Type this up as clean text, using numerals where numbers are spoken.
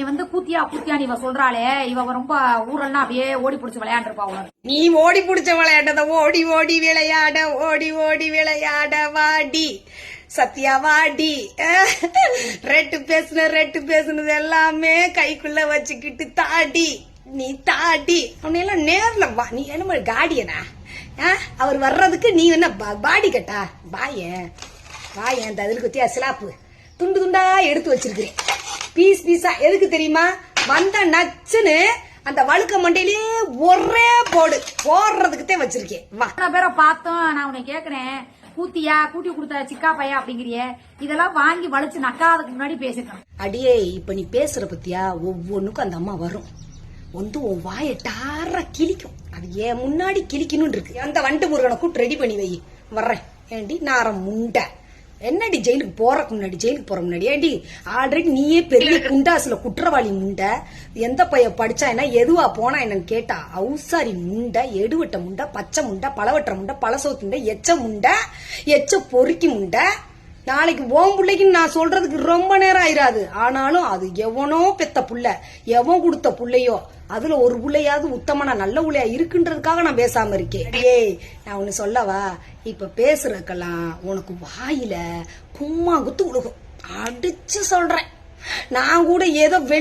வந்து கூத்தியா கூத்தியான்னு இவ சொல்றாளே, இவ ரொம்ப ஊரெல்லாம் அப்படியே ஓடி பிடிச்சு விளையாண்டுருப்பா. நீ ஓடி பிடிச்ச விளையாட்டத ஓடி ஓடி விளையாட, ஓடி ஓடி விளையாட வாடி சத்யா வாடி. ரெட்டு பேசுனது எல்லாமே கைக்குள்ள வச்சுக்கிட்டு தாடி நீ தாடி. அவனையெல்லாம் நேர்ல வா. நீ என்ன காடியனா? அவர் வர்றதுக்கு நீ என்ன பாடி கட்டா? பாயன் இந்த அதில் குத்தியா சிலாப்பு துண்டு துண்டா எடுத்து வச்சிருக்கிறேன், பீஸ் பீஸா. எதுக்கு தெரியுமா? வந்த நச்சுன்னு அந்த வழுக்க மண்டையிலே ஒரே போடுறதுக்குத்தே வச்சிருக்கேன். வா பேரை பார்த்தோம். நான் உன்னை கேக்குறேன், கூத்தியா கூட்டி கொடுத்த சிக்கா பையா அப்படிங்கிறிய, இதெல்லாம் வாங்கி வலிச்சு நக்காதுக்கு முன்னாடி பேசிட்டோம். அடியே இப்ப நீ பேசுற பத்தியா ஒவ்வொன்னுக்கும் அந்த அம்மா வரும் வந்து உன் வாயை டார கிளிக்கும். அது ஏன் முன்னாடி கிளிக்கணும் இருக்கு. அந்த வண்டு முருகனை கூட்டு ரெடி பண்ணி வை, வர்றேன். ஏண்டி நாரம் முண்டை என்னடி ஜெயிலுக்கு போறதுக்கு முன்னாடி ஏண்டி ஆல்ரெடி நீயே பெரிய குண்டாசுல குற்றவாளி முண்டை. எந்த பைய படிச்சா என்ன, எதுவா போனா என்னன்னு கேட்டா அவுசாரி முண்டை, எடுவட்ட முண்டை, பச்சை முண்டை, பழவற்ற முண்டை, பழசோத்து முண்டை, எச்ச முண்டை, எச்ச பொறுக்கி முண்டை. நாளைக்கு ஓம் பிள்ளைக்கு நான் சொல்றதுக்கு ரொம்ப நேரம் ஆயிராது. ஆனாலும் அது எவனோ பெத்த புள்ள, எவன் கொடுத்த புள்ளையோ அதுல ஒரு புள்ளையாவது உத்தமனா நல்ல புள்ளையா இருக்குன்றதுக்காக நான் பேசாம இருக்கேன். ஏய் நான் ஒண்ணு சொல்லவா? இப்ப பேசுறதுக்கெல்லாம் உனக்கு வாயில கும்மா குத்து உழுகும். அடிச்சு சொல்றேன். நான் கூட ஏதோ